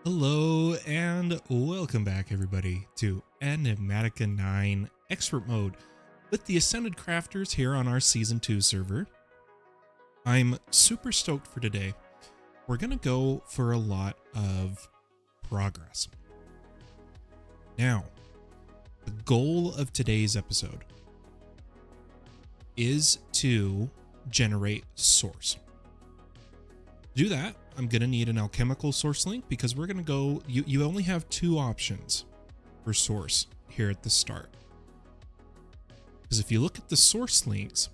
Hello and welcome back everybody to Enigmatica 9 Expert Mode with the Ascended Crafters here on our Season 2 server. I'm super stoked for today. We're going to go for a lot of progress. Now, the goal of today's episode is to generate source. To do that, I'm going to need an alchemical source link because we're going to go, you only have two options for source here at the start. Because if you look at the source links,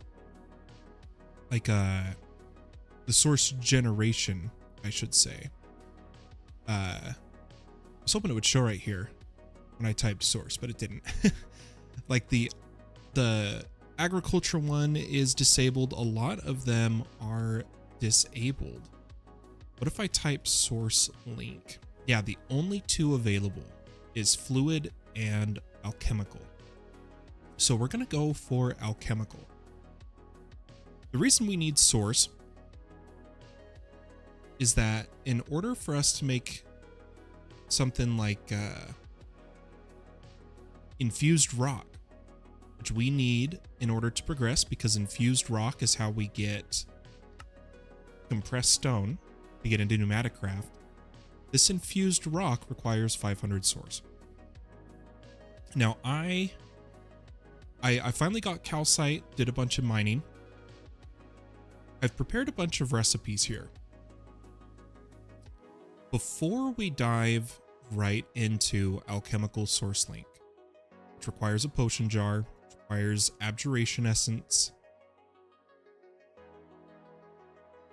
like the source generation, I should say, I was hoping it would show right here when I typed source, but it didn't. Like the agriculture one is disabled. A lot of them are disabled. What if I type source link? Yeah, the only two available is fluid and alchemical. So we're going to go for alchemical. The reason we need source is that in order for us to make something like infused rock, which we need in order to progress, because infused rock is how we get compressed stone to get into pneumatic craft. This infused rock requires 500 source. Now I finally got calcite, did a bunch of mining. I've prepared a bunch of recipes here. Before we dive right into alchemical source link, which requires a potion jar, requires abjuration essence.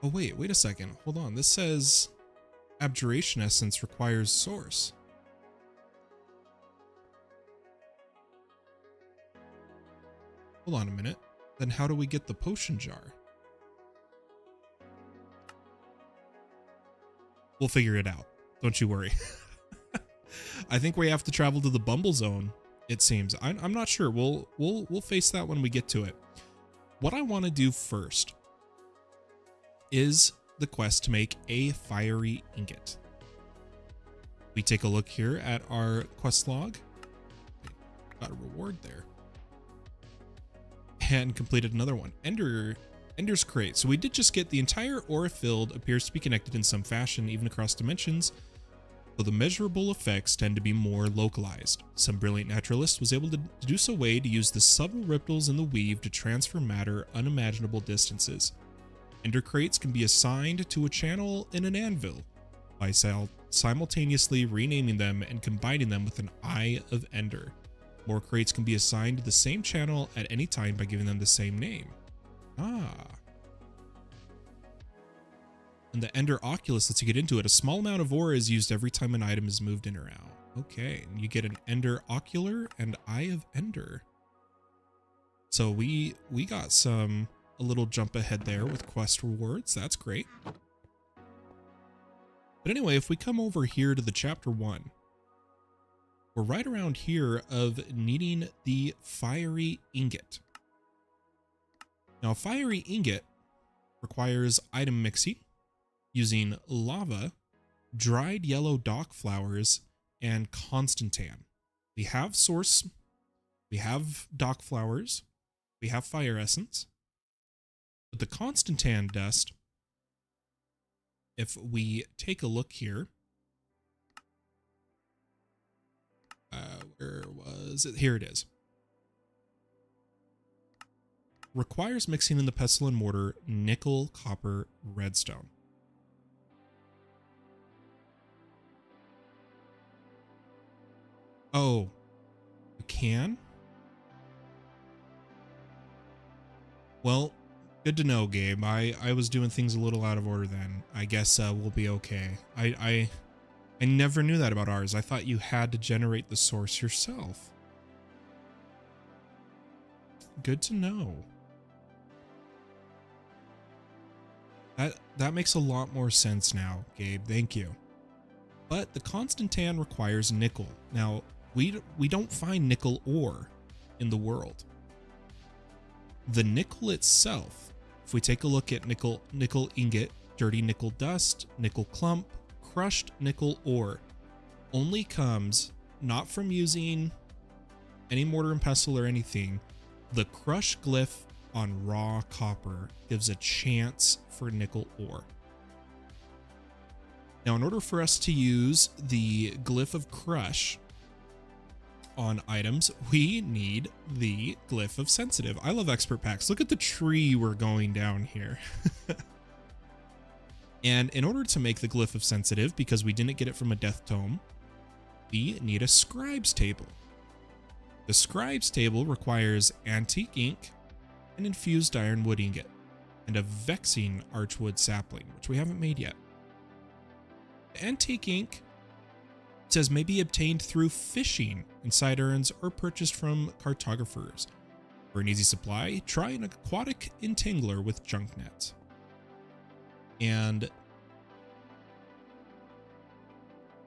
Oh, wait a second. Hold on. This says abjuration essence requires source. Hold on a minute. Then how do we get the potion jar? We'll figure it out. Don't you worry. I think we have to travel to the Bumble Zone, it seems. I'm not sure. We'll face that when we get to it. What I want to do first is the quest to make a fiery ingot. We take a look here at our quest log. Got a reward there. And completed another one. Ender's Crate. So we did just get the entire aura field appears to be connected in some fashion, even across dimensions, though the measurable effects tend to be more localized. Some brilliant naturalist was able to deduce a way to use the subtle ripples in the weave to transfer matter unimaginable distances. Ender crates can be assigned to a channel in an anvil by simultaneously renaming them and combining them with an Eye of Ender. More crates can be assigned to the same channel at any time by giving them the same name. And the Ender Oculus lets you get into it. A small amount of aura is used every time an item is moved in or out. Okay, and you get an Ender Ocular and Eye of Ender. So we got a little jump ahead there with quest rewards. That's great. But anyway, if we come over here to the chapter 1, we're right around here of needing the fiery ingot. Now, a fiery ingot requires item mixing using lava, dried yellow dock flowers, and constantan. We have source, we have dock flowers, we have fire essence. But the constantan dust, if we take a look here, where was it? Here it is. Requires mixing in the pestle and mortar, nickel, copper, redstone. Oh, you can? Well, good to know, Gabe. I was doing things a little out of order then. I guess we'll be okay. I never knew that about ours. I thought you had to generate the source yourself. Good to know. That makes a lot more sense now, Gabe. Thank you. But the constantan requires nickel. Now, we don't find nickel ore in the world. The nickel itself If we take a look at nickel ingot, dirty nickel dust, nickel clump, crushed nickel ore, only comes not from using any mortar and pestle or anything. The crush glyph on raw copper gives a chance for nickel ore. Now, in order for us to use the glyph of crush on items, we need the glyph of sensitive. I love expert packs. Look at the tree we're going down here. And in order to make the glyph of sensitive, because we didn't get it from a death tome, we need a scribe's table. The scribe's table requires antique ink, an infused ironwood ingot, and a vexing archwood sapling, which we haven't made yet. Antique ink says may be obtained through fishing in side urns or purchased from cartographers. For an easy supply, try an aquatic entangler with junk nets. And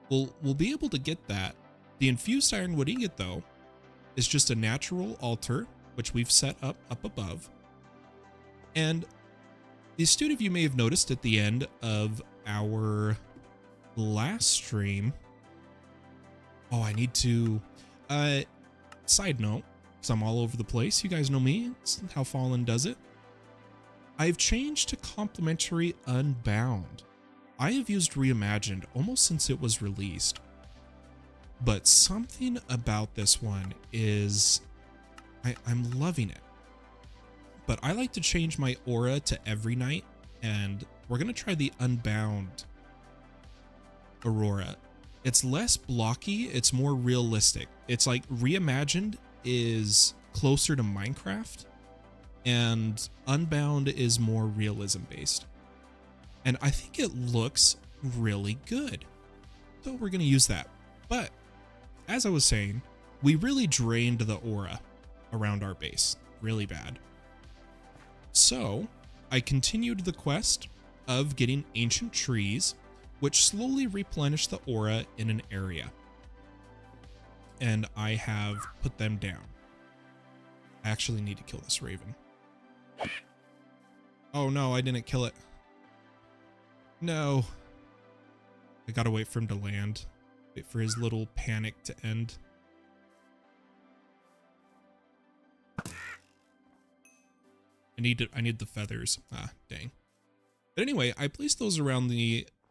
we'll be able to get that. The infused ironwood ingot, though, is just a natural altar, which we've set up above. And the astute of you may have noticed at the end of our last stream. Oh, I need to, side note, because I'm all over the place. You guys know me. It's how Fallen does it. I've changed to complimentary Unbound. I have used Reimagined almost since it was released. But something about this one is, I'm loving it. But I like to change my aura to every night, and we're going to try the Unbound Aurora. It's less blocky, it's more realistic. It's like Reimagined is closer to Minecraft, and Unbound is more realism based. And I think it looks really good. So we're going to use that. But as I was saying, we really drained the aura around our base really bad. So I continued the quest of getting ancient trees, which slowly replenish the aura in an area. And I have put them down. I actually need to kill this raven. Oh no, I didn't kill it. No. I gotta wait for him to land. Wait for his little panic to end. I need the feathers. Ah, dang. But anyway, I placed those around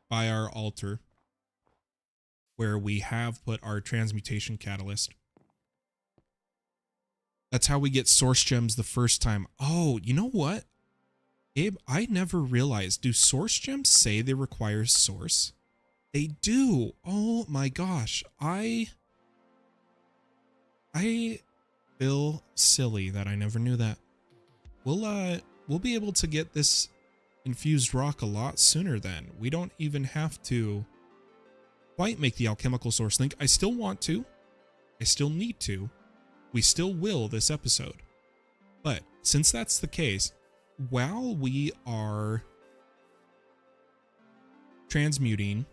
by our altar where we have put our transmutation catalyst. That's how we get source gems the first time. Oh, you know what? Abe, I never realized. Do source gems say they require source? They do. Oh my gosh. I feel silly that I never knew that. We'll be able to get this infused rock a lot sooner then. We don't even have to quite make the alchemical source link. I still want to. I still need to. We still will this episode. But since that's the case, while we are transmuting,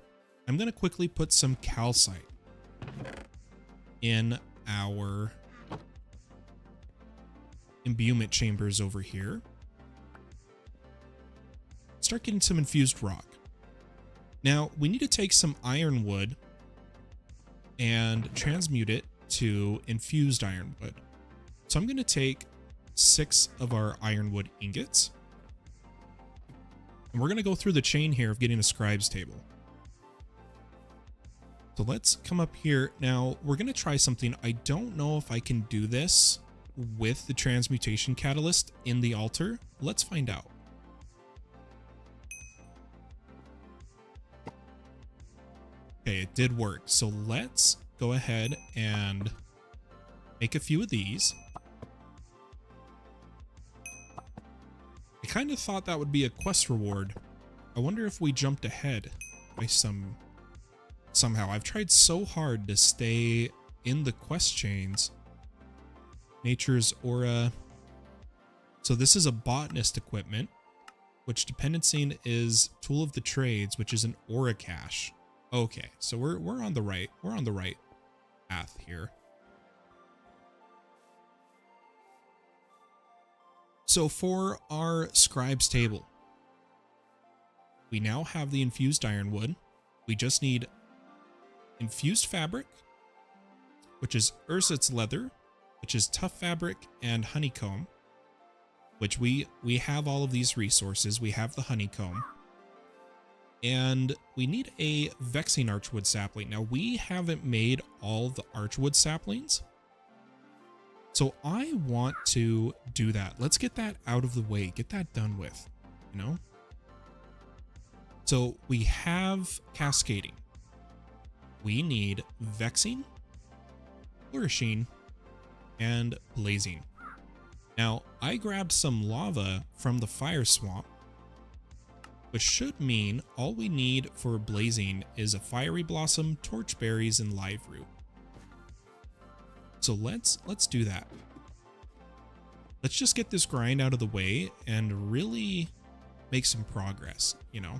I'm going to quickly put some calcite in our imbuement chambers over here. Start getting some infused rock. Now, we need to take some ironwood and transmute it to infused ironwood. So I'm going to take 6 of our ironwood ingots. And we're going to go through the chain here of getting a scribe's table. So let's come up here. Now, we're going to try something. I don't know if I can do this with the transmutation catalyst in the altar. Let's find out. Okay, it did work. So let's go ahead and make a few of these. I kind of thought that would be a quest reward. I wonder if we jumped ahead by somehow. I've tried so hard to stay in the quest chains. Nature's aura. So this is a botanist equipment, which dependency is tool of the trades, which is an aura cache. Okay, so we're on the right path here. So for our scribe's table, we now have the infused ironwood. We just need infused fabric, which is Ursit's leather, which is tough fabric, and honeycomb, which we have all of these resources. We have the honeycomb. And we need a vexing archwood sapling. Now, we haven't made all the archwood saplings, so I want to do that. Let's get that out of the way, get that done with, you know? So we have cascading. We need vexing, flourishing, and blazing. Now, I grabbed some lava from the fire swamp, which should mean all we need for blazing is a fiery blossom, torchberries, and live root. So let's do that. Let's just get this grind out of the way and really make some progress, you know?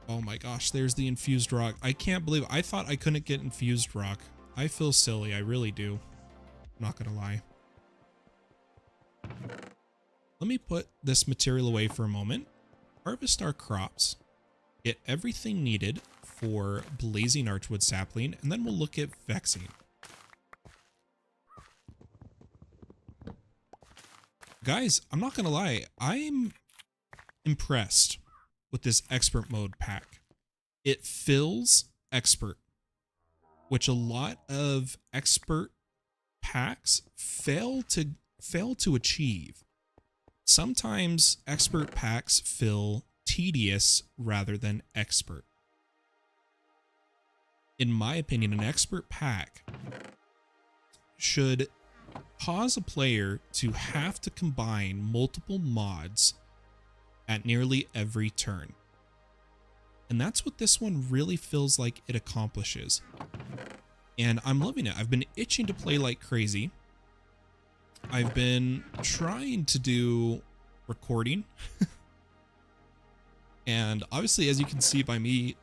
Oh my gosh, there's the infused rock. I can't believe I thought I couldn't get infused rock. I feel silly, I really do. I'm not gonna lie. Let me put this material away for a moment, harvest our crops, get everything needed for blazing archwood sapling, and then we'll look at vexing. Guys, I'm not gonna lie, I'm impressed with this expert mode pack. It fills expert, which a lot of expert packs fail to achieve. Sometimes expert packs fill tedious rather than expert. In my opinion, an expert pack should cause a player to have to combine multiple mods at nearly every turn. And that's what this one really feels like it accomplishes. And I'm loving it. I've been itching to play like crazy. I've been trying to do recording. And obviously, as you can see by me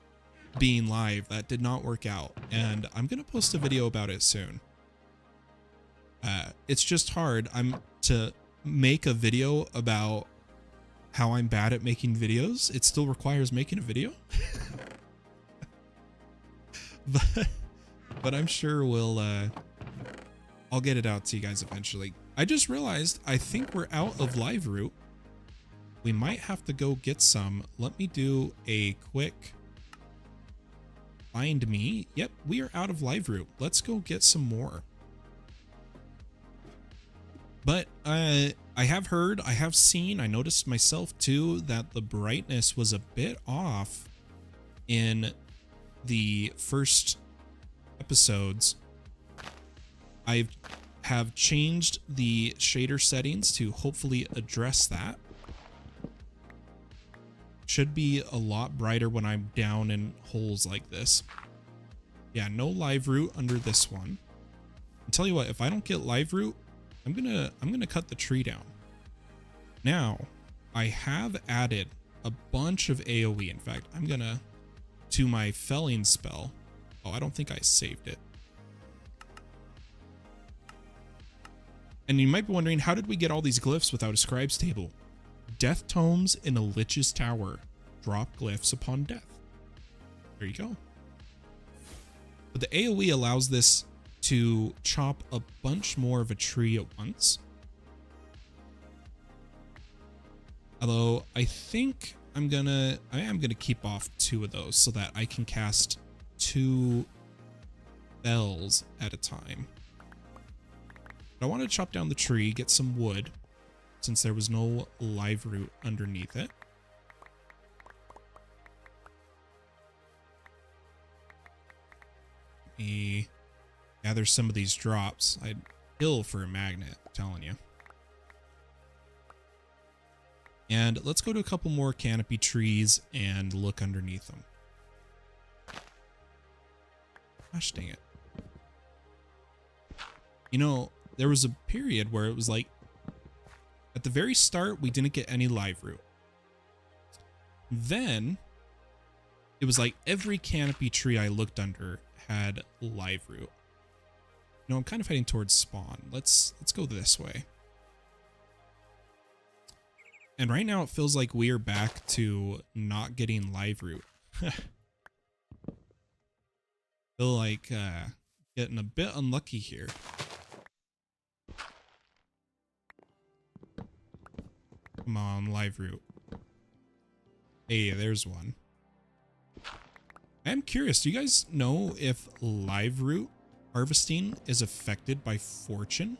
being live, that did not work out. And I'm going to post a video about it soon. It's just hard. To make a video about how I'm bad at making videos. It still requires making a video. but I'm sure I'll get it out to you guys eventually. I just realized I think we're out of live root. We might have to go get some. Let me do a quick find me. Yep, we are out of live root. Let's go get some more. But I have heard, I have seen, I noticed myself too, that the brightness was a bit off in the first episodes. I have changed the shader settings to hopefully address that. Should be a lot brighter when I'm down in holes like this. Yeah, no live root under this one. I'll tell you what, if I don't get live root, I'm gonna cut the tree down. Now, I have added a bunch of AoE. In fact, I'm gonna, to my felling spell. Oh, I don't think I saved it. And you might be wondering, how did we get all these glyphs without a scribe's table? Death tomes in a lich's tower. Drop glyphs upon death. There you go. But the AoE allows this to chop a bunch more of a tree at once. Although I think I am gonna keep off 2 of those so that I can cast 2 spells at a time. But I want to chop down the tree, get some wood, since there was no live root underneath it. Let me gather some of these drops. I'd kill for a magnet, I'm telling you. And let's go to a couple more canopy trees and look underneath them. Gosh dang it. You know, there was a period where it was like, at the very start, we didn't get any live root. Then, it was like every canopy tree I looked under had live root. No, I'm kind of heading towards spawn. Let's go this way. And right now it feels like we are back to not getting live root. Feel like getting a bit unlucky here. Come on, live root. Hey, there's one. I am curious, do you guys know if live root harvesting is affected by fortune?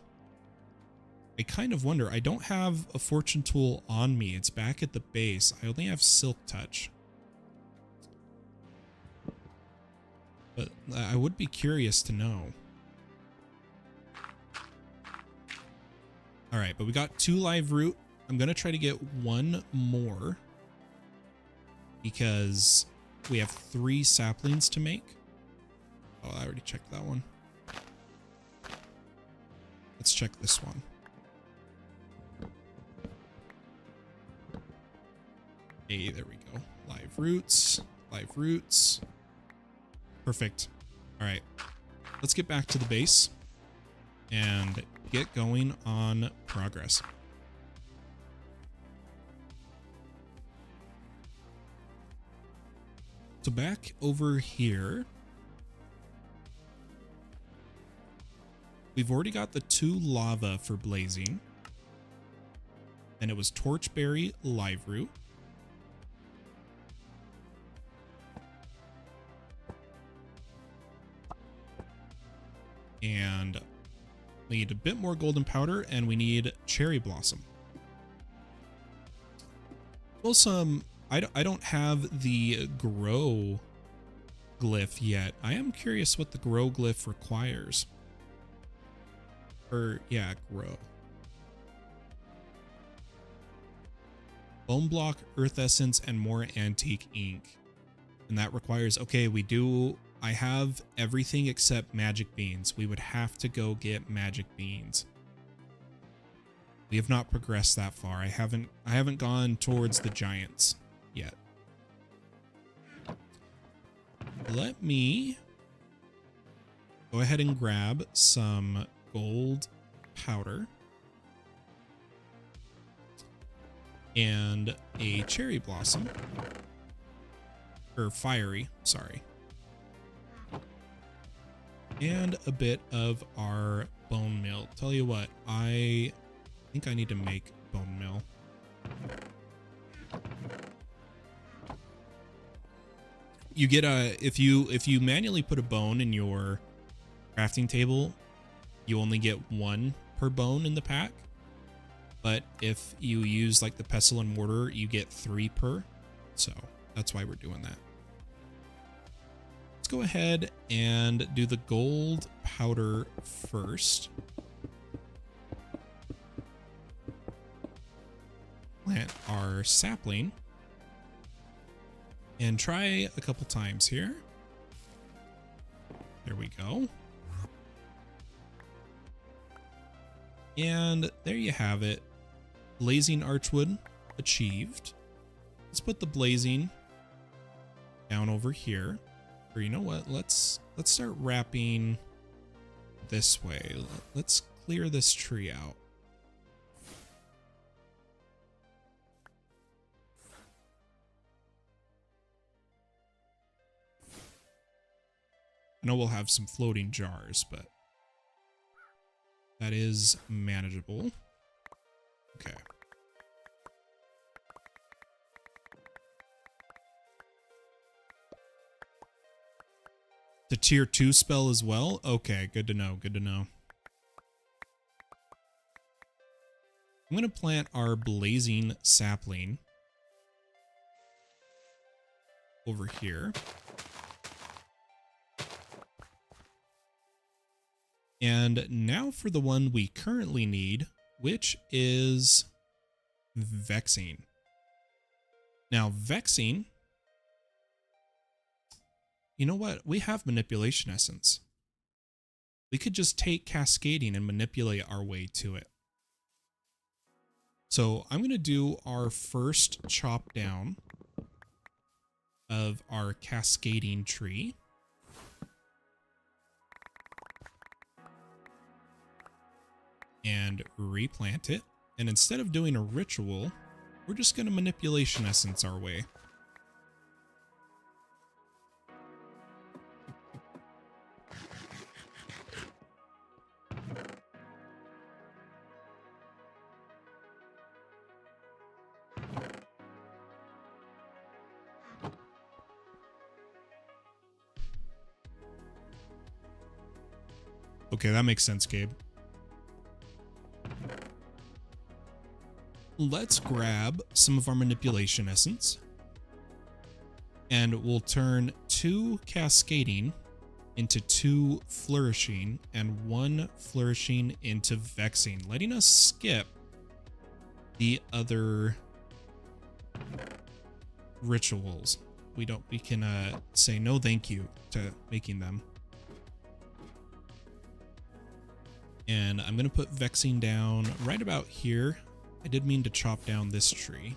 I kind of wonder. I don't have a fortune tool on me. It's back at the base. I only have silk touch. But I would be curious to know. All right, but we got 2 live root. I'm going to try to get 1 more because we have 3 saplings to make. Oh, I already checked that one. Let's check this one. Hey, there we go. Live roots, live roots. Perfect. All right, let's get back to the base and get going on progress. So back over here, we've already got the 2 lava for blazing. And it was torchberry, live root. And we need a bit more golden powder, and we need cherry blossom. Well, I don't have the grow glyph yet. I am curious what the grow glyph requires. Or yeah, grow. Bone block, earth essence, and more antique ink. And that requires, okay, I have everything except magic beans. We would have to go get magic beans. We have not progressed that far. I haven't gone towards the giants yet. Let me go ahead and grab some gold powder and a cherry blossom, or fiery, sorry. And a bit of our bone meal. Tell you what, I think I need to make bone meal. You get if you manually put a bone in your crafting table, you only get 1 per bone in the pack. But if you use like the pestle and mortar, you get 3 per. So that's why we're doing that. Let's go ahead and do the gold powder first. Plant our sapling and try a couple times here. There we go. And there you have it. Blazing archwood achieved. Let's put the blazing down over here. Or you know what? Let's start wrapping this way. Let's clear this tree out. I know we'll have some floating jars, but that is manageable. Okay. The tier 2 spell as well? Okay, good to know, good to know. I'm going to plant our blazing sapling over here. And now for the one we currently need, which is vexing. Now, vexing, you know what? We have manipulation essence. We could just take cascading and manipulate our way to it. So I'm going to do our first chop down of our cascading tree. and replant it. And instead of doing a ritual, we're just going to manipulation essence our way. Okay, that makes sense, Gabe. Let's grab some of our manipulation essence, and we'll turn 2 cascading into 2 flourishing and 1 flourishing into vexing, letting us skip the other rituals. We can say no thank you to making them. And I'm going to put vexing down right about here. I did mean to chop down this tree.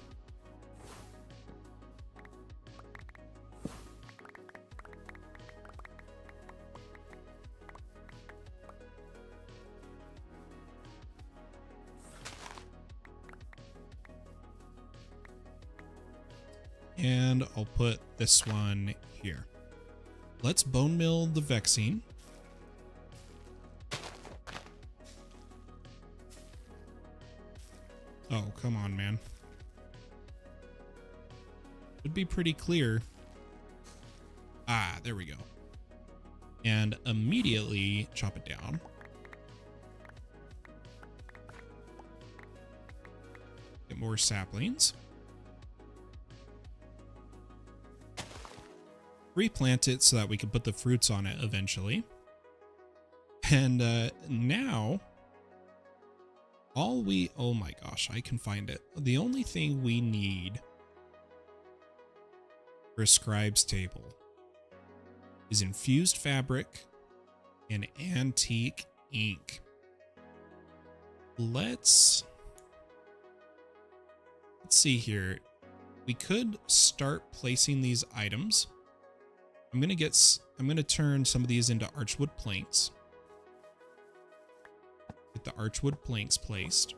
And I'll put this one here. Let's bone mill the vexing. Oh, come on, man. Would be pretty clear. Ah, there we go. And immediately chop it down. Get more saplings. Replant it so that we can put the fruits on it eventually. And now... oh my gosh, I can find it. The only thing we need for a scribe's table is infused fabric and antique ink. Let's see here. We could start placing these items. I'm gonna turn some of these into archwood planks. Get the archwood planks placed.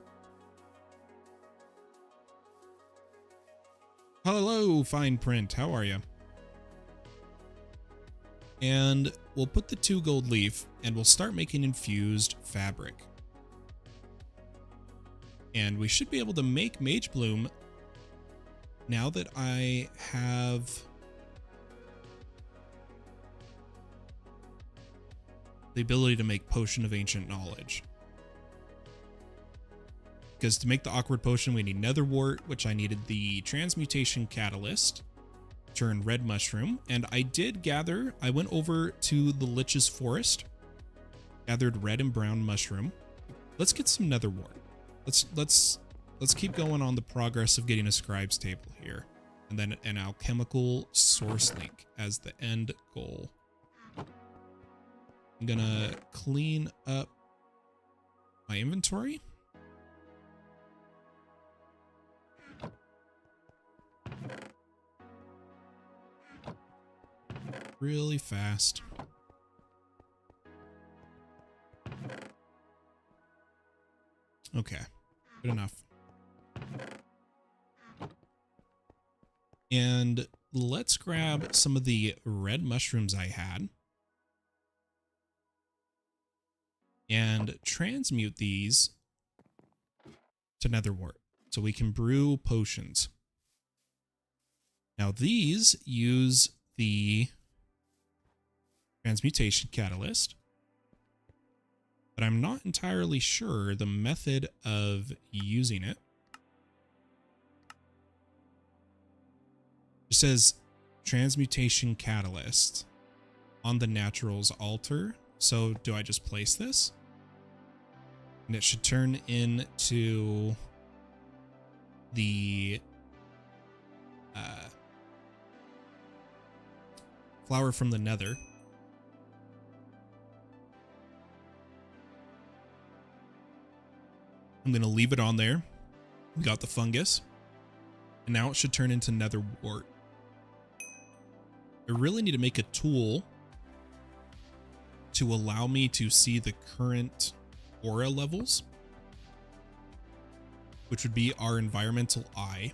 Hello, fine print. How are you? And we'll put the 2 gold leaf and we'll start making infused fabric. And we should be able to make Mage Bloom now that I have the ability to make Potion of Ancient Knowledge. Because to make the awkward potion, we need nether wart, which I needed the transmutation catalyst, turn red mushroom, and I did gather. I went over to the Lich's forest, gathered red and brown mushroom. Let's get some nether wart. Let's keep going on the progress of getting a scribe's table here, and then an alchemical source link as the end goal. I'm gonna clean up my inventory. Really fast. Okay, good enough. And let's grab some of the red mushrooms I had and transmute these to nether wart so we can brew potions. Now these use the transmutation catalyst, but I'm not entirely sure the method of using it. It says transmutation catalyst on the naturals altar. So do I just place this? And it should turn into the flower from the nether. I'm going to leave it on there. We got the fungus. And now it should turn into nether wart. I really need to make a tool to allow me to see the current aura levels which would be our environmental eye.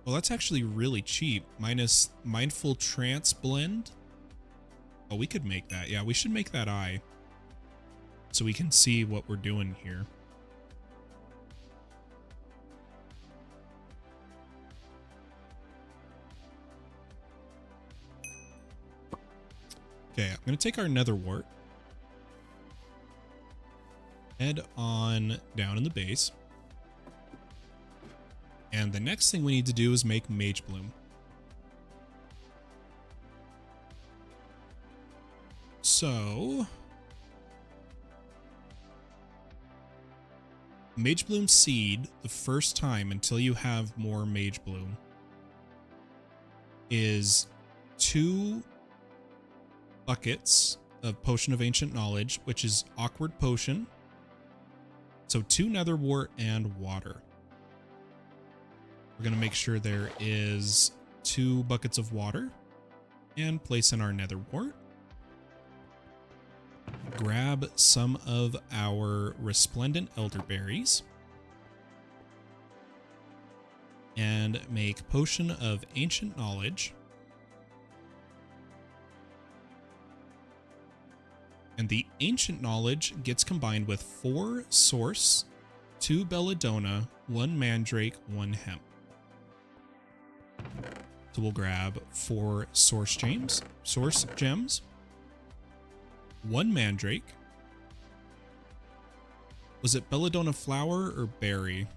Well, that's actually really cheap. Minus Mindful Trance Blend. Oh, we could make that. Yeah, we should make that eye so we can see what we're doing here. Okay, I'm going to take our nether wart. Head on down in the base. And the next thing we need to do is make Mage Bloom. So, Mage Bloom seed, the first time until you have more Mage Bloom, is 2 buckets of Potion of Ancient Knowledge, which is Awkward Potion. So 2 nether wart and water. We're going to make sure there is 2 buckets of water and place in our nether wart. Grab some of our resplendent elderberries and make Potion of Ancient Knowledge. And the Ancient Knowledge gets combined with 4 Source, 2 Belladonna, 1 Mandrake, 1 Hemp. So we'll grab 4 Source Gems, 1 Mandrake. Was it Belladonna Flower or Berry?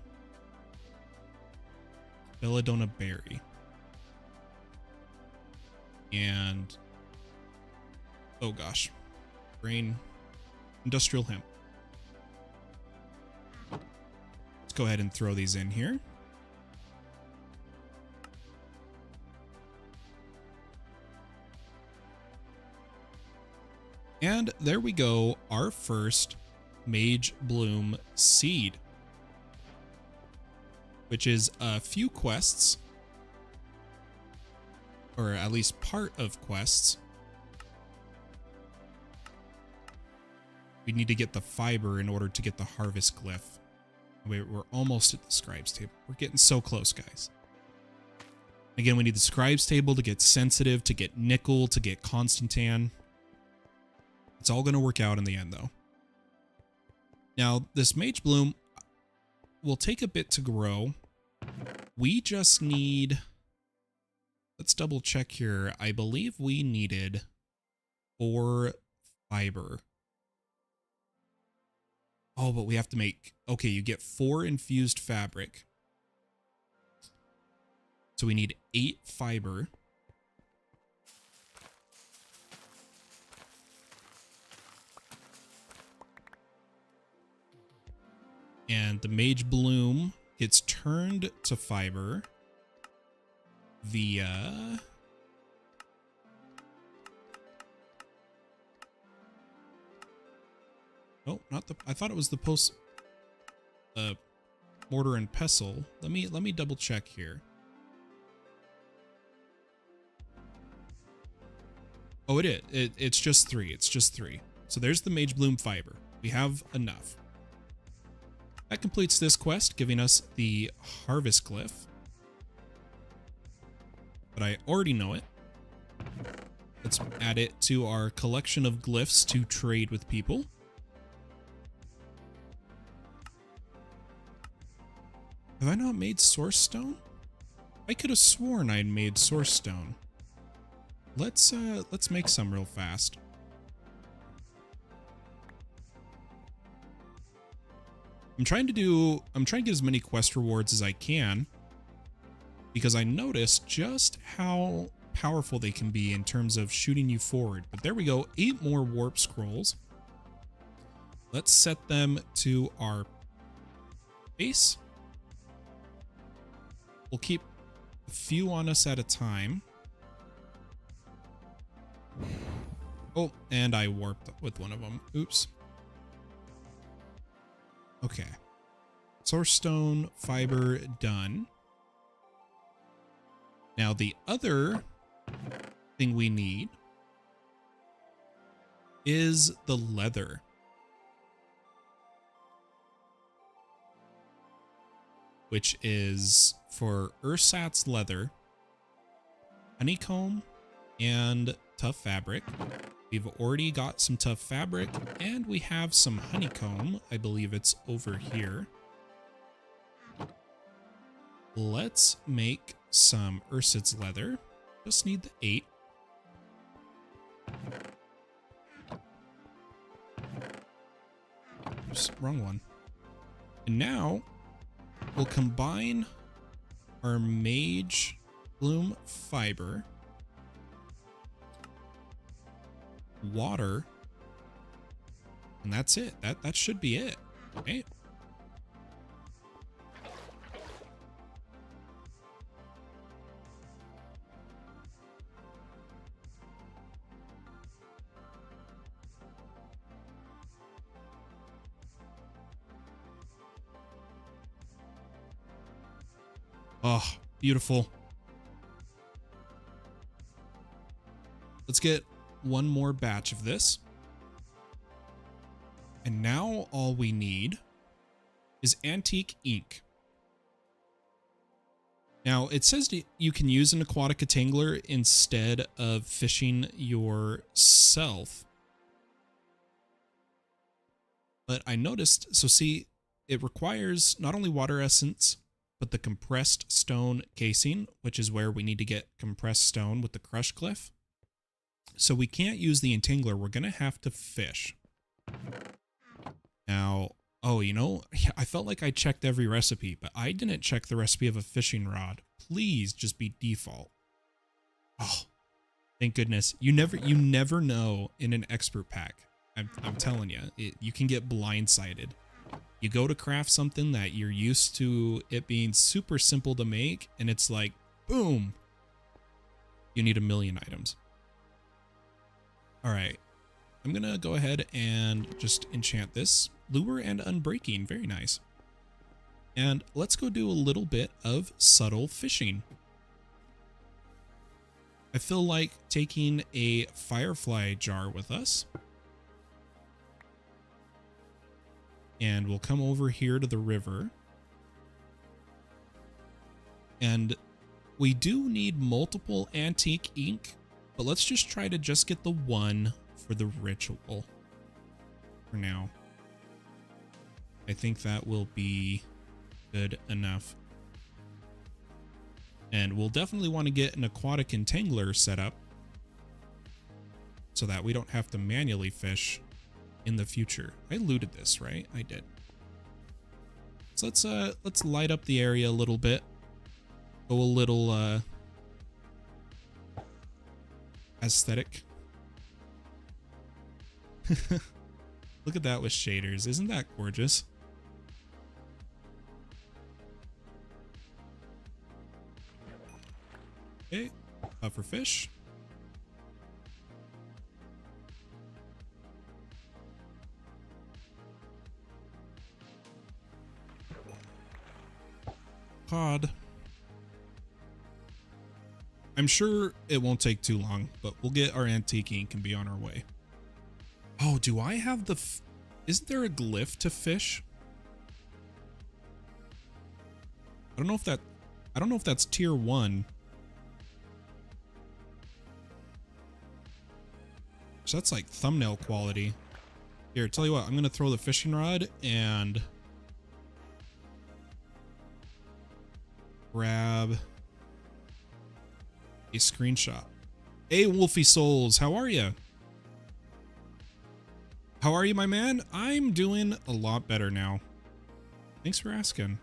Belladonna Berry. And, oh gosh, brain, Industrial Hemp. Let's go ahead and throw these in here. And there we go, our first Mage Bloom seed, which is a few quests, or at least part of quests. We need to get the fiber in order to get the harvest glyph. We're almost at the scribes table. We're getting so close, guys. Again, we need the scribes table to get sensitive, to get nickel, to get Constantan. It's all going to work out in the end, though. Now, this Mage Bloom will take a bit to grow. We just need... Let's double check here. I believe we needed 4 fiber. Oh, but we have to make... Okay, you get 4 infused fabric. So we need 8 fiber. And the Mage Bloom gets turned to fiber via... Oh, not the... I thought it was the mortar and pestle. Let me double check here. Oh, it is. It's just 3. It's just 3. So there's the Mage Bloom fiber. We have enough. That completes this quest, giving us the harvest glyph. But I already know it. Let's add it to our collection of glyphs to trade with people. Have I not made Source Stone? I could have sworn I'd made Source Stone. Let's make some real fast. I'm trying to get as many quest rewards as I can, because I noticed just how powerful they can be in terms of shooting you forward. But there we go, 8 more warp scrolls. Let's set them to our base. We'll keep a few on us at a time. Oh, and I warped with one of them. Oops. Okay. Source Stone, fiber, done. Now the other thing we need is the leather. which is for ersatz leather, honeycomb, and tough fabric. We've already got some tough fabric, and we have some honeycomb. I believe it's over here. Let's make some ersatz leather. Just need the 8. Oops, wrong one. And now we'll combine our mage bloom fiber, water, and that's it. That should be it, right? Oh, beautiful. Let's get one more batch of this. And now all we need is antique ink. Now, it says you can use an Aquatica Tangler instead of fishing yourself. But I noticed, so see, it requires not only water essence, but the compressed stone casing, which is where we need to get compressed stone with the crush cliff. So we can't use the entangler. We're going to have to fish. Now, oh, you know, I felt like I checked every recipe, but I didn't check the recipe of a fishing rod. Please just be default. Oh, thank goodness. You never know in an expert pack. I'm telling you, you can get blindsided. You go to craft something that you're used to it being super simple to make, and it's like, boom, you need 1,000,000 items. All right, I'm gonna go ahead and just enchant this. Lure and Unbreaking, very nice. And let's go do a little bit of subtle fishing. I feel like taking a firefly jar with us. And we'll come over here to the river. And we do need multiple antique ink, but let's just try to just get the one for the ritual for now. I think that will be good enough. And we'll definitely want to get an aquatic entangler set up so that we don't have to manually fish in the future. I looted this, right? I did. So let's light up the area a little bit. Go a little aesthetic. Look at that with shaders. Isn't that gorgeous? Okay, for fish. Cod. I'm sure it won't take too long, but we'll get our antique ink and be on our way. Oh, do I have the... Isn't there a glyph to fish? I don't know if that's tier 1. So that's like thumbnail quality. Here, tell you what, I'm going to throw the fishing rod and grab a screenshot. Hey, Wolfie Souls, how are you? How are you, my man? I'm doing a lot better now. Thanks for asking.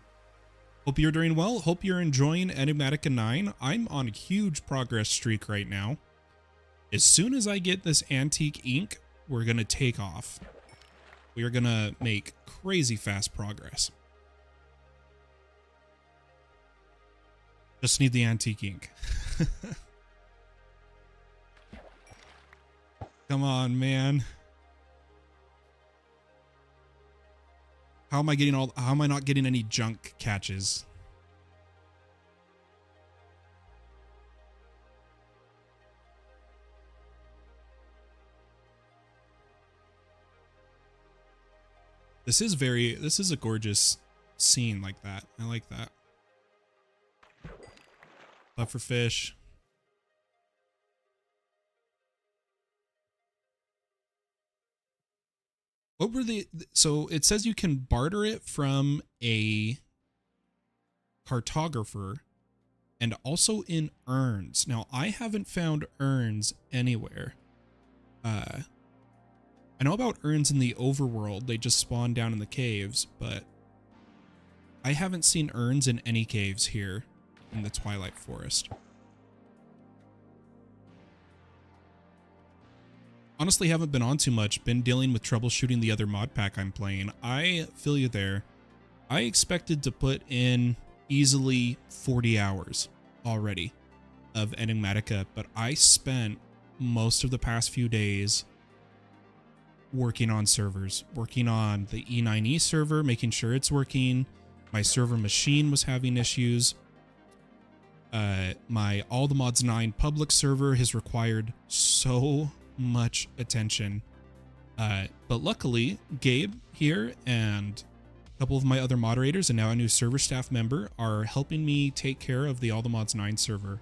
Hope you're doing well. Hope you're enjoying Enigmatica 9. I'm on a huge progress streak right now. As soon as I get this antique ink, we're going to take off. We are going to make crazy fast progress. Just need the antique ink. Come on, man. How am I not getting any junk catches? This is a gorgeous scene like that. I like that. Pufferfish. What were the... So it says you can barter it from a cartographer and also in urns. Now, I haven't found urns anywhere. I know about urns in the overworld. They just spawn down in the caves, but I haven't seen urns in any caves here in the Twilight Forest. Honestly, haven't been on too much. Been dealing with troubleshooting the other mod pack I'm playing. I feel you there. I expected to put in easily 40 hours already of Enigmatica, but I spent most of the past few days working on servers, working on the E9E server, making sure it's working. My server machine was having issues. My All the Mods 9 public server has required so much attention. But luckily, Gabe here and a couple of my other moderators and now a new server staff member are helping me take care of the All the Mods 9 server,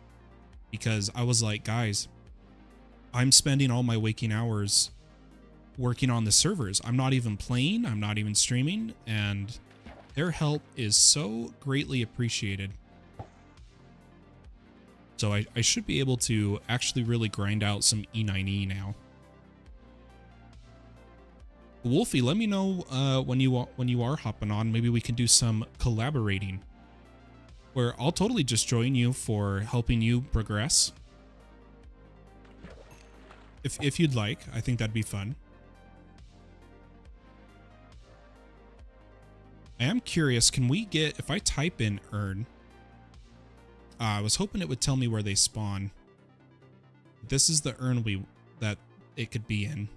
because I was like, guys, I'm spending all my waking hours working on the servers. I'm not even playing, I'm not even streaming, and their help is so greatly appreciated. So I should be able to actually really grind out some E9E now. Wolfie, let me know when you are hopping on. Maybe we can do some collaborating, where I'll totally just join you for helping you progress. If you'd like, I think that'd be fun. I am curious, can we get, if I type in urn, I was hoping it would tell me where they spawn. This is the urn that it could be in.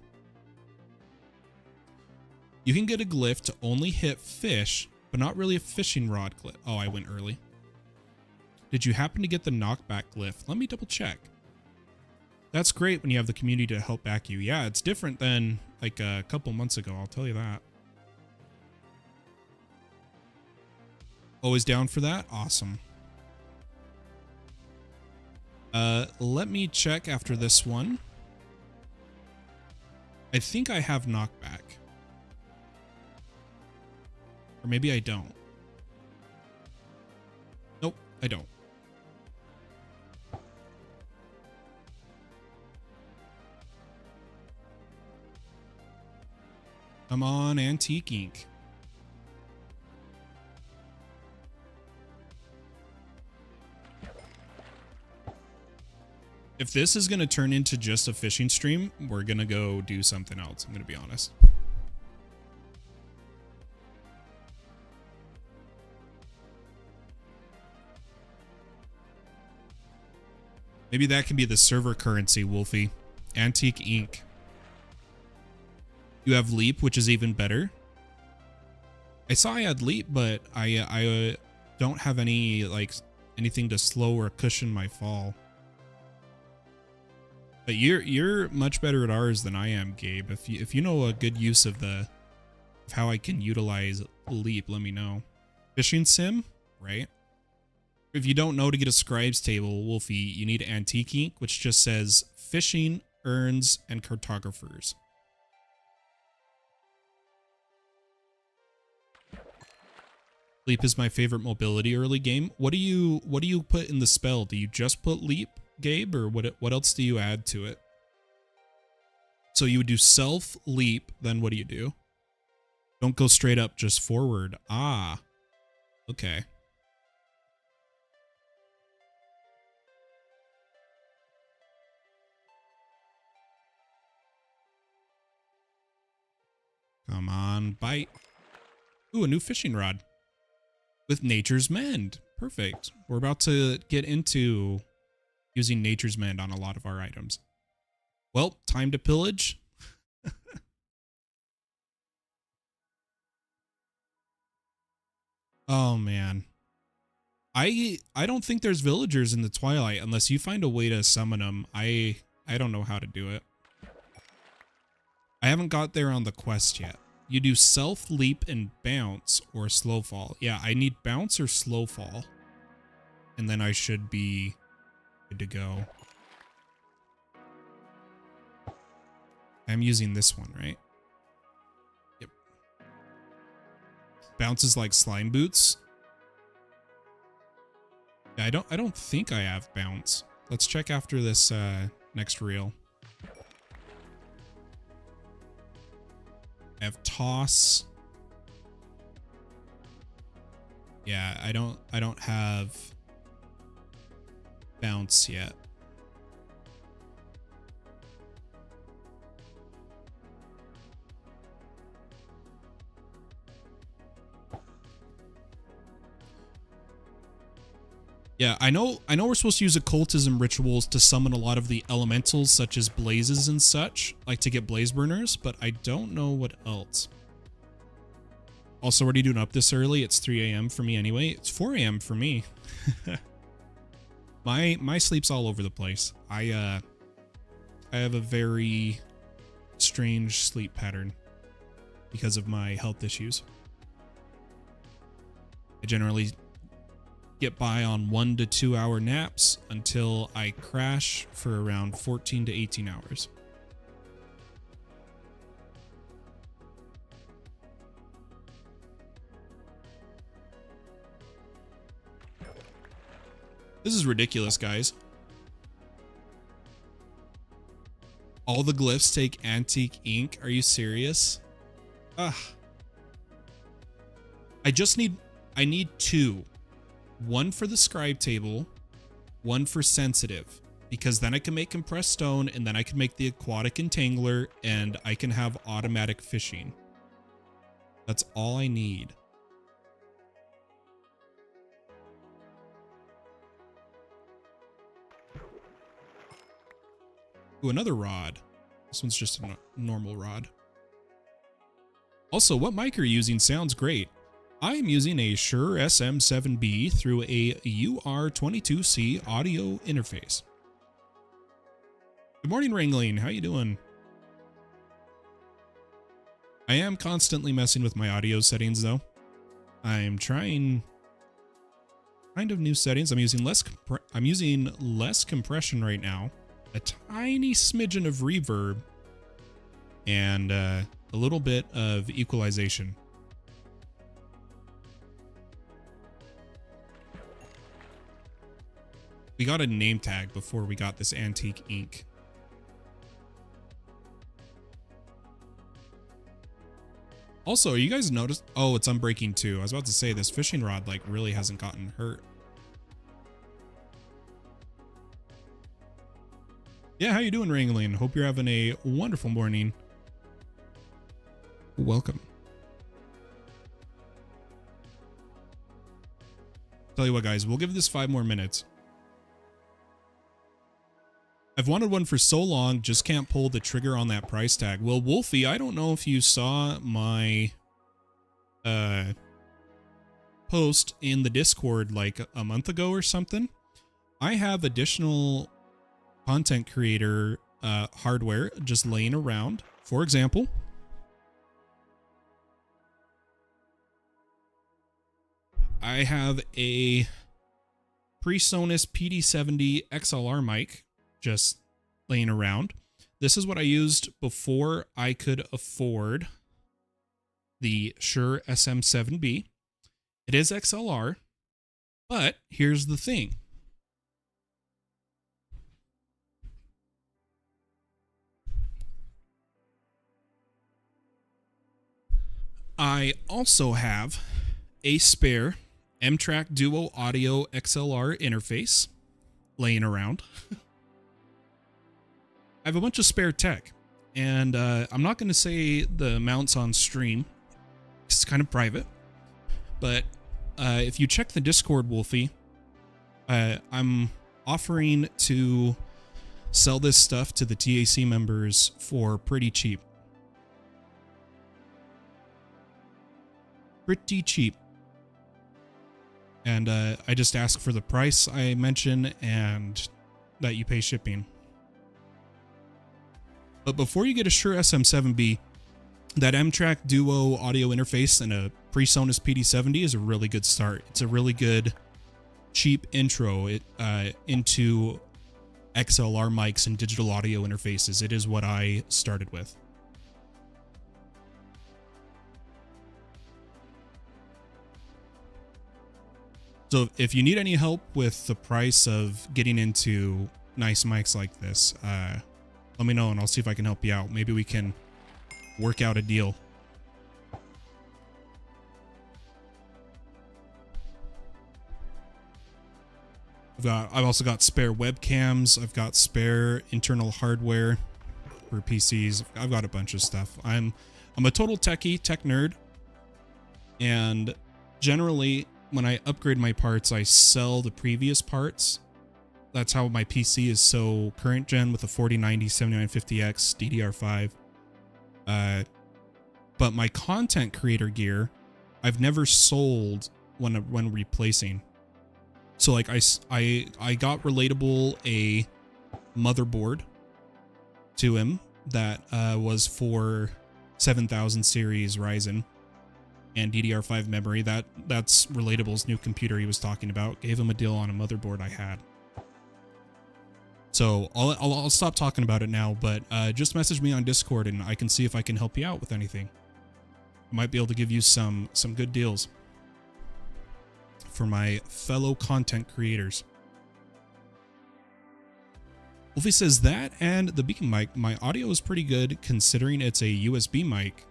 You can get a glyph to only hit fish, but not really a fishing rod glyph. Oh, I went early. Did you happen to get the knockback glyph? Let me double check. That's great when you have the community to help back you. Yeah, it's different than like a couple months ago, I'll tell you that. Always down for that? Awesome. Let me check after this one. I think I have knockback. Or maybe I don't. Nope, I don't. Come on, Antique Ink. If this is going to turn into just a fishing stream, we're going to go do something else, I'm going to be honest. Maybe that can be the server currency, Wolfie. Antique Ink. You have Leap, which is even better. I saw I had Leap, but I don't have any, like, anything to slow or cushion my fall. But you're much better at ours than I am, Gabe. If you know a good use of how I can utilize Leap, let me know. Fishing sim, right? If you don't know to get a scribes table, Wolfie, you need Antique Ink, which just says fishing, urns, and cartographers. Leap is my favorite mobility early game. What do you put in the spell? Do you just put Leap, Gabe, or what else do you add to it? So you would do self leap, then what do you do? Don't go straight up, just forward. Ah, okay. Come on, bite. Ooh, a new fishing rod with Nature's Mend. Perfect. We're about to get into using Nature's Mend on a lot of our items. Well, time to pillage. Oh man. I don't think there's villagers in the Twilight unless you find a way to summon them. I don't know how to do it. I haven't got there on the quest yet. You do self leap and bounce or slow fall. Yeah, I need bounce or slow fall. And then I should be Good to go. I'm using this one, right? Yep. Bounces like slime boots. Yeah, I don't think I have bounce. Let's check after this next reel. I have toss. Yeah, I don't have bounce yet. Yeah, I know we're supposed to use occultism rituals to summon a lot of the elementals such as blazes and such, like to get blaze burners, but I don't know what else. Also, already doing up this early. It's 3 a.m. for me anyway. It's 4 a.m. for me. My sleep's all over the place. I have a very strange sleep pattern because of my health issues. I generally get by on 1 to 2 hour naps until I crash for around 14 to 18 hours. This is ridiculous, guys. All the glyphs take antique ink. Are you serious? Ugh. I need 2. 1 for the scribe table, 1 for sensitive, because then I can make compressed stone, and then I can make the aquatic entangler, and I can have automatic fishing. That's all I need. Ooh, another rod. This one's just a normal rod. Also, what mic are you using sounds great. I am using a Shure SM7B through a UR22C audio interface. Good morning, Ringling. How you doing? I am constantly messing with my audio settings, though. I'm trying kind of new settings. I'm using less compression right now, a tiny smidgen of reverb, and a little bit of equalization. We got a name tag before we got this antique ink. Also, you guys noticed? Oh, it's unbreaking too. I was about to say this fishing rod like really hasn't gotten hurt. Yeah, how you doing, Ringling? Hope you're having a wonderful morning. Welcome. Tell you what, guys, we'll give this 5 more minutes. I've wanted one for so long, just can't pull the trigger on that price tag. Well, Wolfie, I don't know if you saw my post in the Discord like a month ago or something. I have additional content creator hardware just laying around. For example, I have a PreSonus PD70 XLR mic just laying around. This is what I used before I could afford the Shure SM7B. It is XLR, but here's the thing. I also have a spare M-Track Duo Audio XLR interface laying around. I have a bunch of spare tech, and I'm not going to say the amounts on stream. It's kind of private, but if you check the Discord, Wolfie, I'm offering to sell this stuff to the T.A.C. members for pretty cheap. Pretty cheap. And I just ask for the price I mention and that you pay shipping. But before you get a Shure SM7B, that M-Track Duo audio interface and a PreSonus PD70 is a really good start. It's a really good, cheap intro into XLR mics and digital audio interfaces. It is what I started with. So if you need any help with the price of getting into nice mics like this, let me know and I'll see if I can help you out. Maybe we can work out a deal. I've also got spare webcams. I've got spare internal hardware for PCs. I've got a bunch of stuff. I'm a total tech nerd, and generally when I upgrade my parts, I sell the previous parts. That's how my PC is so current gen with a 4090 7950X DDR5. But my content creator gear, I've never sold when replacing. So like I got Relatable a motherboard to him that was for 7000 series Ryzen and DDR5 memory. That's Relatable's new computer he was talking about. Gave him a deal on a motherboard I had. So I'll stop talking about it now, but just message me on Discord and I can see if I can help you out with anything. I might be able to give you some good deals for my fellow content creators. Wolfie says that and the beacon mic, my audio is pretty good considering it's a USB mic.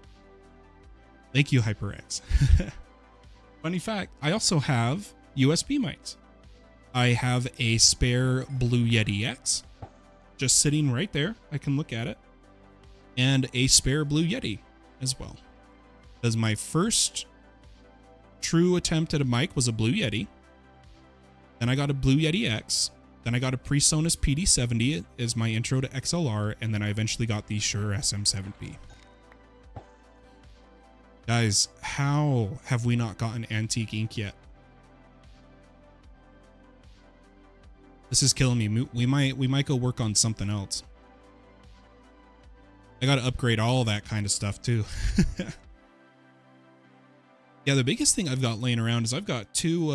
Thank you, HyperX. Funny fact, I also have USB mics. I have a spare Blue Yeti X just sitting right there. I can look at it. And a spare Blue Yeti as well. Because my first true attempt at a mic was a Blue Yeti. Then I got a Blue Yeti X. Then I got a PreSonus PD70 as my intro to XLR. And then I eventually got the Shure SM7B. Guys, how have we not gotten Antique Ink yet? This is killing me. We might go work on something else. I got to upgrade all that kind of stuff too. Yeah, the biggest thing I've got laying around is I've got two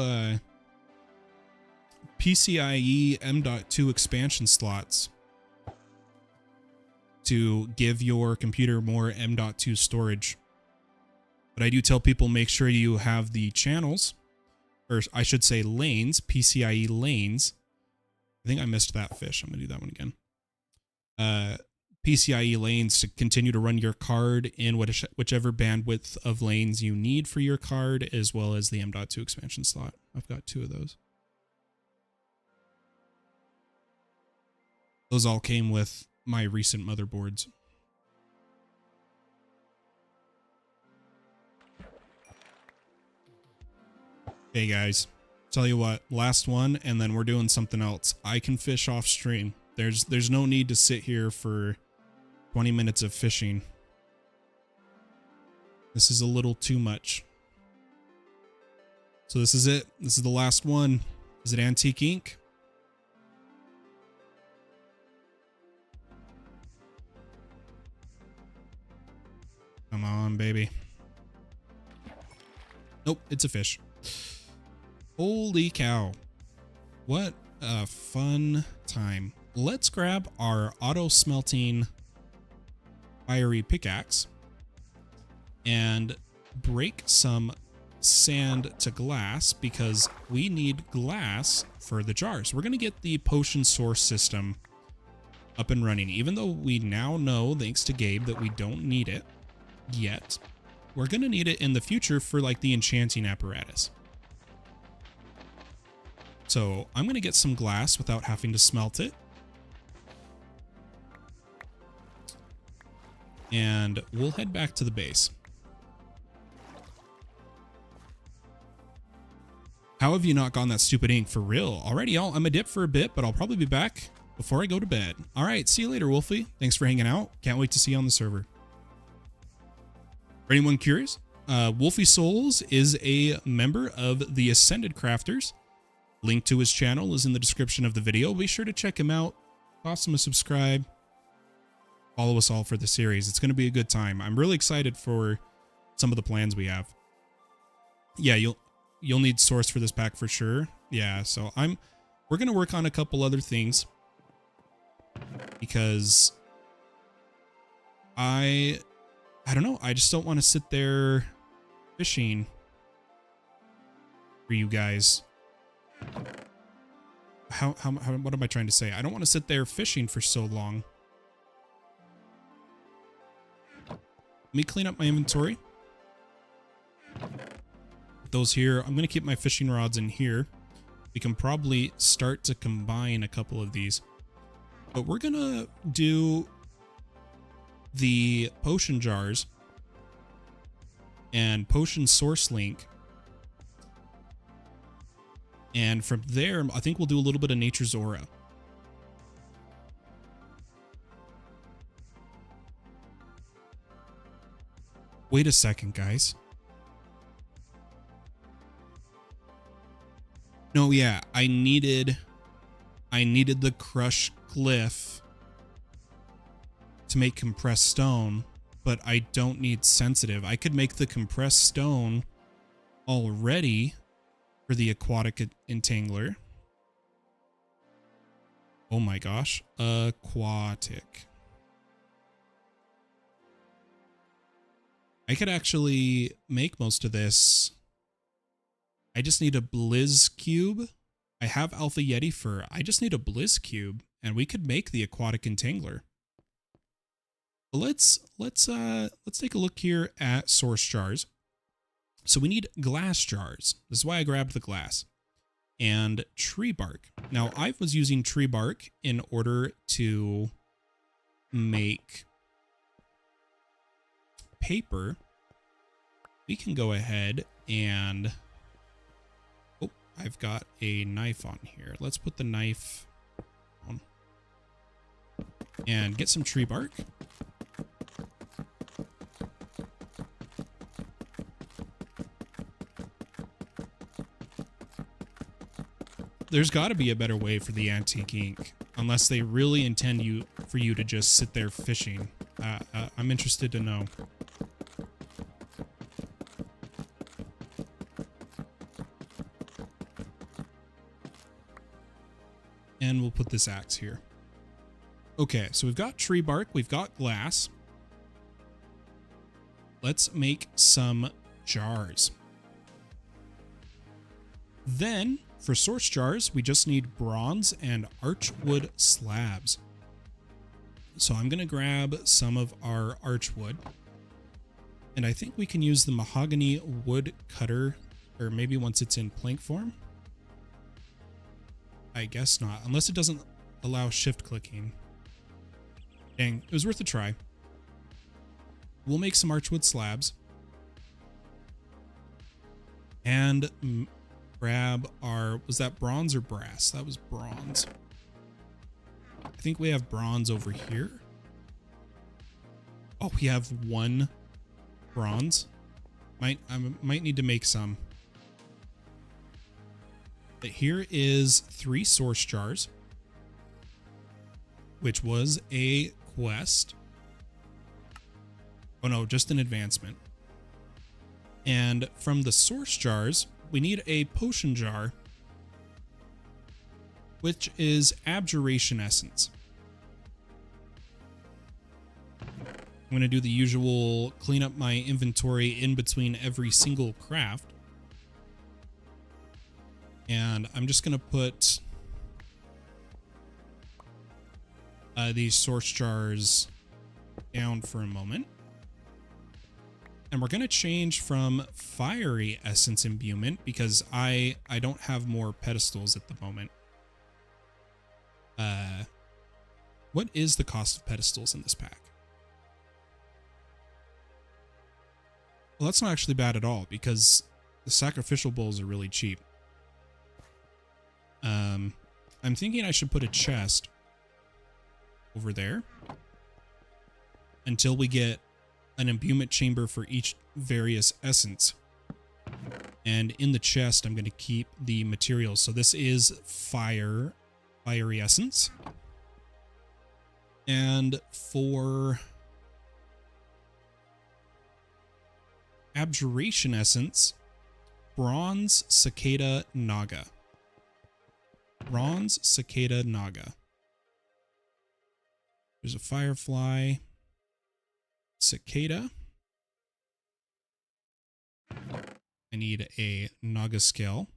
PCIe M.2 expansion slots to give your computer more M.2 storage. But I do tell people make sure you have the channels, or I should say lanes, PCIe lanes. I think I missed that fish. I'm going to do that one again. PCIe lanes to continue to run your card in whichever bandwidth of lanes you need for your card, as well as the M.2 expansion slot. I've got two of those. Those all came with my recent motherboards. Hey guys, tell you what, last one, and then we're doing something else. I can fish off stream. There's no need to sit here for 20 minutes of fishing. This is a little too much. So this is it. This is the last one. Is it Antique Ink? Come on, baby. Nope, it's a fish. Holy cow. What a fun time. Let's grab our auto smelting fiery pickaxe and break some sand to glass because we need glass for the jars. We're going to get the potion source system up and running, even though we now know, thanks to Gabe, that we don't need it yet. We're going to need it in the future for like the enchanting apparatus. So I'm going to get some glass without having to smelt it. And we'll head back to the base. How have you not gotten that stupid ink for real? Alrighty, y'all. I'm a dip for a bit, but I'll probably be back before I go to bed. All right, see you later, Wolfie. Thanks for hanging out. Can't wait to see you on the server. For anyone curious, Wolfie Souls is a member of the Ascended Crafters. Link to his channel is in the description of the video. Be sure to check him out. Toss him a subscribe. Follow us all for the series. It's going to be a good time. I'm really excited for some of the plans we have. Yeah, you'll need source for this pack for sure. Yeah, so we're going to work on a couple other things. because I don't know. I just don't want to sit there fishing for you guys. What am I trying to say? I don't want to sit there fishing for so long. Let me clean up my inventory. Put those here. I'm going to keep my fishing rods in here. We can probably start to combine a couple of these. But we're going to do the potion jars and potion source link. And from there, I think we'll do a little bit of Nature's Aura. Wait a second, guys. No, yeah, I needed the crushed glyph to make compressed stone, but I don't need sensitive. I could make the compressed stone already for the aquatic entangler. Oh my gosh, aquatic. I could actually make most of this. I just need a Blizz cube. I have Alpha Yeti fur. I just need a Blizz cube, and we could make the aquatic entangler. But let's take a look here at source jars. So we need glass jars. This is why I grabbed the glass. And tree bark. Now, I was using tree bark in order to make paper. We can go ahead and... Oh, I've got a knife on here. Let's put the knife on. And get some tree bark. There's got to be a better way for the antique ink, unless they really intend for you to just sit there fishing. I'm interested to know. And we'll put this axe here. Okay, so we've got tree bark, we've got glass. Let's make some jars. Then, for source jars, we just need bronze and archwood slabs. So I'm going to grab some of our archwood. And I think we can use the mahogany wood cutter, or maybe once it's in plank form. I guess not, unless it doesn't allow shift clicking. Dang, it was worth a try. We'll make some archwood slabs. And grab our, was that bronze or brass? That was bronze. I think we have bronze over here. Oh, we have one bronze. I might need to make some. But here is 3 source jars, which was a quest. Oh no, just an advancement. And from the source jars, we need a potion jar, which is abjuration essence. I'm going to do the usual clean up my inventory in between every single craft. And I'm just going to put these source jars down for a moment. And we're going to change from fiery essence imbuement because I don't have more pedestals at the moment. What is the cost of pedestals in this pack? Well, that's not actually bad at all because the sacrificial bowls are really cheap. I'm thinking I should put a chest over there until we get an imbuement chamber for each various essence. And in the chest, I'm going to keep the materials. So this is fiery essence. And for abjuration essence, bronze cicada naga. Bronze cicada naga. There's a firefly. Cicada. I need a Naga scale.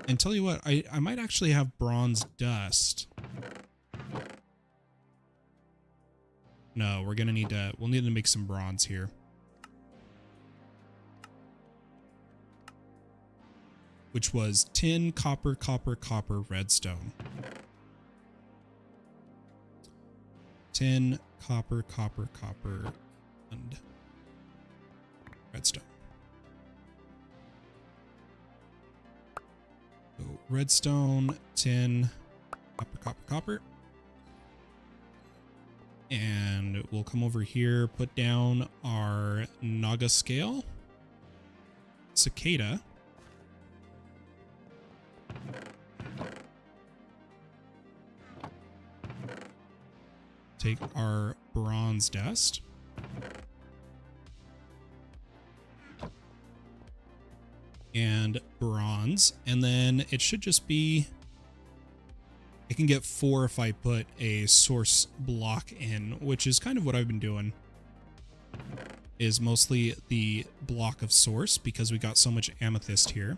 And tell you what, I might actually have bronze dust. No, we're gonna we'll need to make some bronze here. Which was tin, copper, copper, copper, redstone. Tin, copper, copper, copper, and redstone. So redstone, tin, copper, copper, copper. And we'll come over here, put down our Naga scale. Cicada. Take our bronze dust. And bronze. And then it should just be... I can get 4 if I put a source block in, which is kind of what I've been doing. Is mostly the block of source because we got so much amethyst here.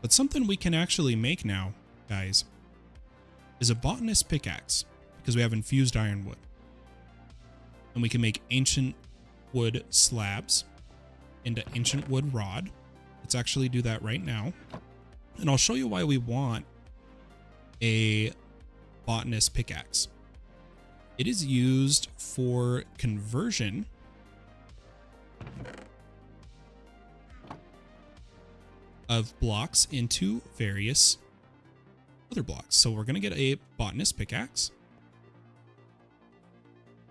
But something we can actually make now, guys, is a botanist pickaxe, because we have infused ironwood. And we can make ancient wood slabs into ancient wood rod. Let's actually do that right now. And I'll show you why we want a botanist pickaxe. It is used for conversion of blocks into various other blocks. So we're going to get a botanist pickaxe,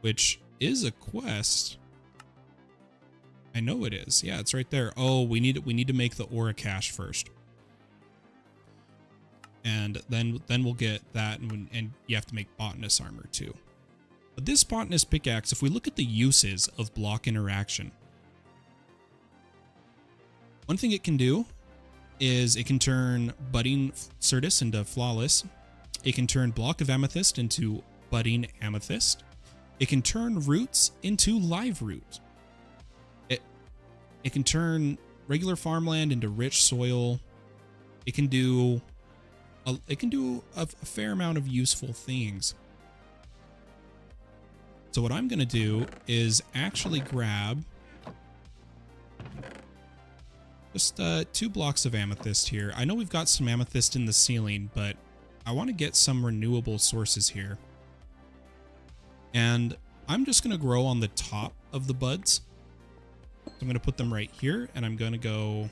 which is a quest. I know it is. Yeah, it's right there. Oh, we need to make the aura cache first. And then we'll get that, and you have to make botanist armor too. But this botanist pickaxe, if we look at the uses of block interaction, one thing it can do is it can turn budding Certus into flawless. It can turn block of amethyst into budding amethyst. It can turn roots into live root. It can turn regular farmland into rich soil. It can do a fair amount of useful things. So what I'm going to do is actually grab just 2 blocks of amethyst here. I know we've got some amethyst in the ceiling, but I want to get some renewable sources here. And I'm just going to grow on the top of the buds. So I'm going to put them right here, and I'm going to go...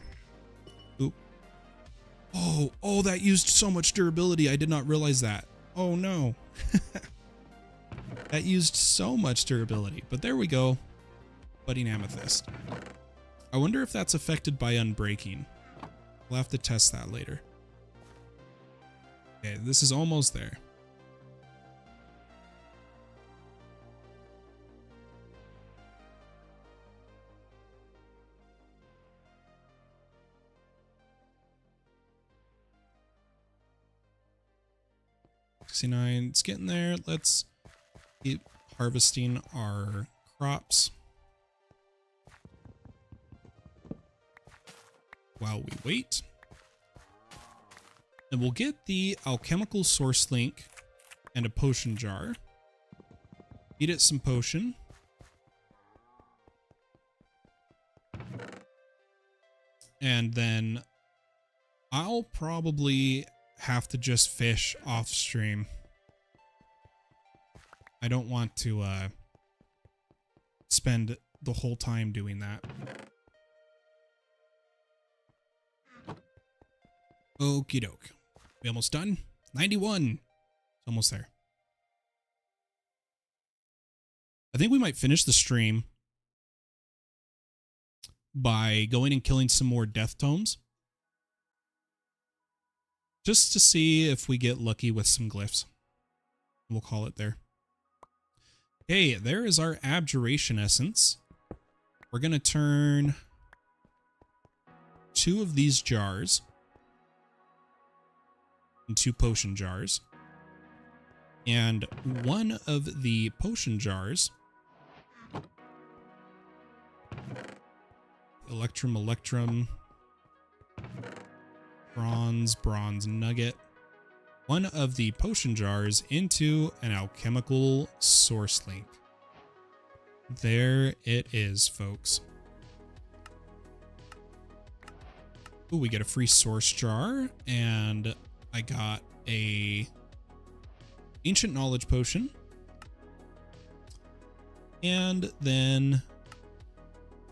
Oop. Oh, that used so much durability. I did not realize that. Oh, no. That used so much durability. But there we go. Budding amethyst. I wonder if that's affected by unbreaking. We'll have to test that later. Okay, this is almost there. It's getting there. Let's keep harvesting our crops while we wait. And we'll get the alchemical source link and a potion jar. Feed it some potion. And then I'll probably have to just fish off stream. I don't want to spend the whole time doing that. Okie doke. We almost done? 91. Almost there. I think we might finish the stream by going and killing some more death tomes. Just to see if we get lucky with some glyphs. We'll call it there. Okay, there is our abjuration essence. We're going to turn 2 of these jars into potion jars. And one of the potion jars, Electrum, Bronze Nugget, one of the potion jars into an alchemical source link. There it is, folks. Ooh, we get a free source jar, and I got a ancient knowledge potion. And then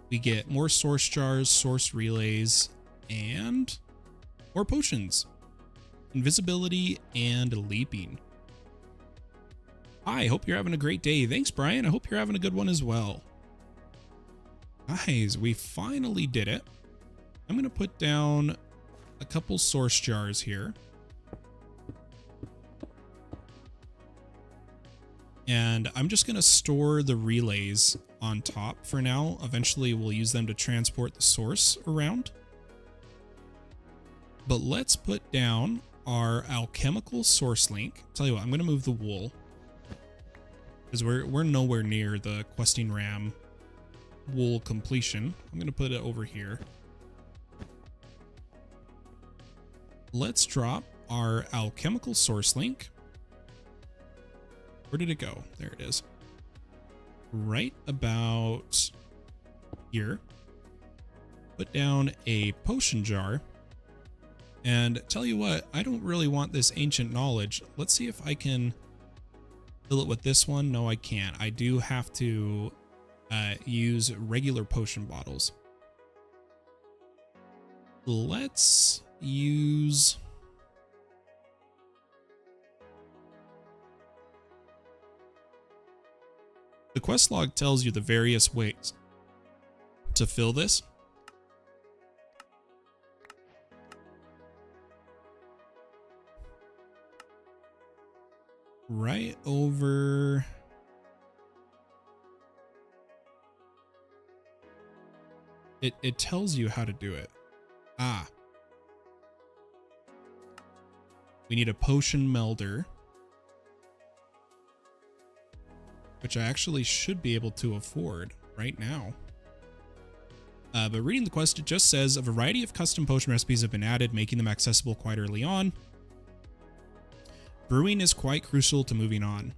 we get more source jars, source relays, and more potions. Invisibility and leaping. I hope you're having a great day. Thanks, Brian. I hope you're having a good one as well. Guys, we finally did it. I'm going to put down a couple source jars here. And I'm just going to store the relays on top for now. Eventually, we'll use them to transport the source around. But let's put down our alchemical source link. Tell you what, I'm going to move the wool, because we're nowhere near the questing ram wool completion. I'm going to put it over here. Let's drop our alchemical source link. Where did it go? There it is. Right about here. Put down a potion jar. And tell you what, I don't really want this ancient knowledge. Let's see if I can fill it with this one. No, I can't. I do have to use regular potion bottles. Let's use... The quest log tells you the various ways to fill this. Right over... It tells you how to do it. Ah. We need a potion melder, which I actually should be able to afford right now. But reading the quest, it just says a variety of custom potion recipes have been added, making them accessible quite early on. Brewing is quite crucial to moving on.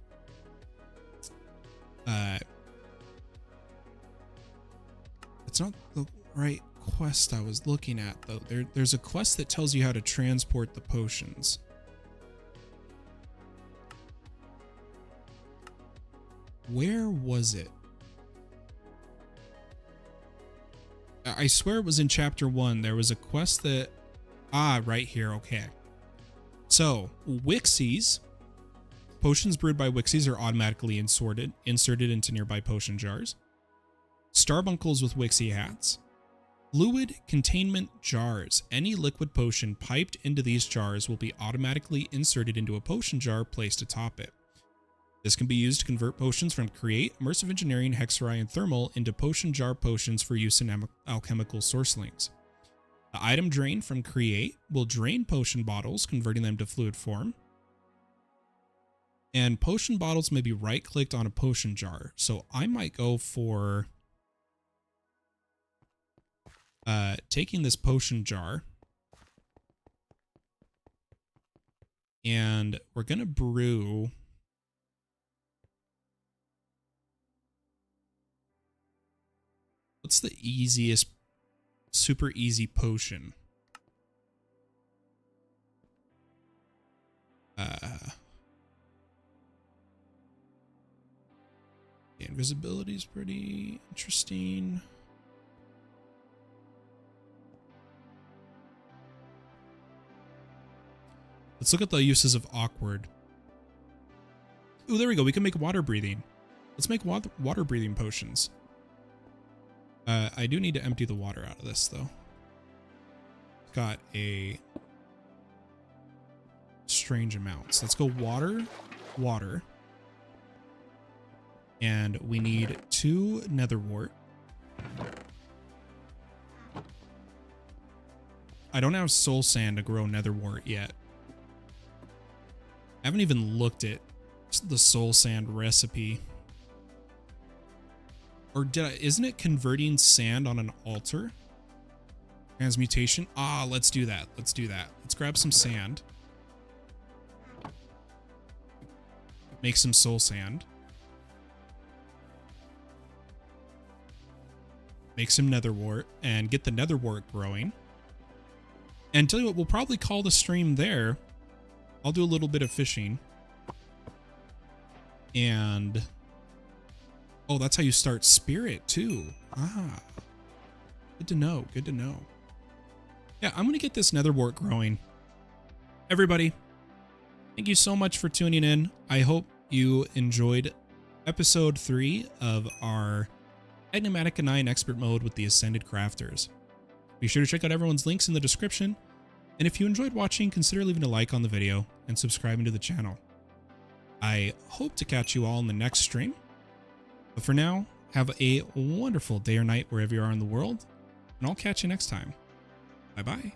It's not the right quest I was looking at, though. There's a quest that tells you how to transport the potions. Where was it? I swear it was in chapter 1. There was a quest that... Ah, right here. Okay. So, Wixies. Potions brewed by Wixies are automatically inserted into nearby potion jars. Starbunkles with Wixie hats. Fluid containment jars. Any liquid potion piped into these jars will be automatically inserted into a potion jar placed atop it. This can be used to convert potions from Create, Immersive Engineering, Hexerai, and Thermal into potion jar potions for use in alchemical source links. The item drain from Create will drain potion bottles, converting them to fluid form. And potion bottles may be right-clicked on a potion jar. So I might go for taking this potion jar, and we're going to brew... What's the easiest, super easy potion? Invisibility is pretty interesting. Let's look at the uses of awkward. Ooh, there we go. We can make water breathing. Let's make water breathing potions. I do need to empty the water out of this, though. It's got a strange amount. So let's go water, water. And we need 2 nether wart. I don't have soul sand to grow nether wart yet. I haven't even looked at It's the soul sand recipe. Or isn't it converting sand on an altar? Transmutation. Ah, let's do that. Let's do that. Let's grab some sand. Make some soul sand. Make some nether wart and get the nether wart growing. And tell you what, we'll probably call the stream there. I'll do a little bit of fishing. And oh, that's how you start spirit too. Ah, good to know. Good to know. Yeah, I'm going to get this nether wart growing. Everybody, thank you so much for tuning in. I hope you enjoyed episode 3 of our Enigmatica 9 expert mode with the Ascended Crafters. Be sure to check out everyone's links in the description. And if you enjoyed watching, consider leaving a like on the video and subscribing to the channel. I hope to catch you all in the next stream. But for now, have a wonderful day or night wherever you are in the world. And I'll catch you next time. Bye-bye.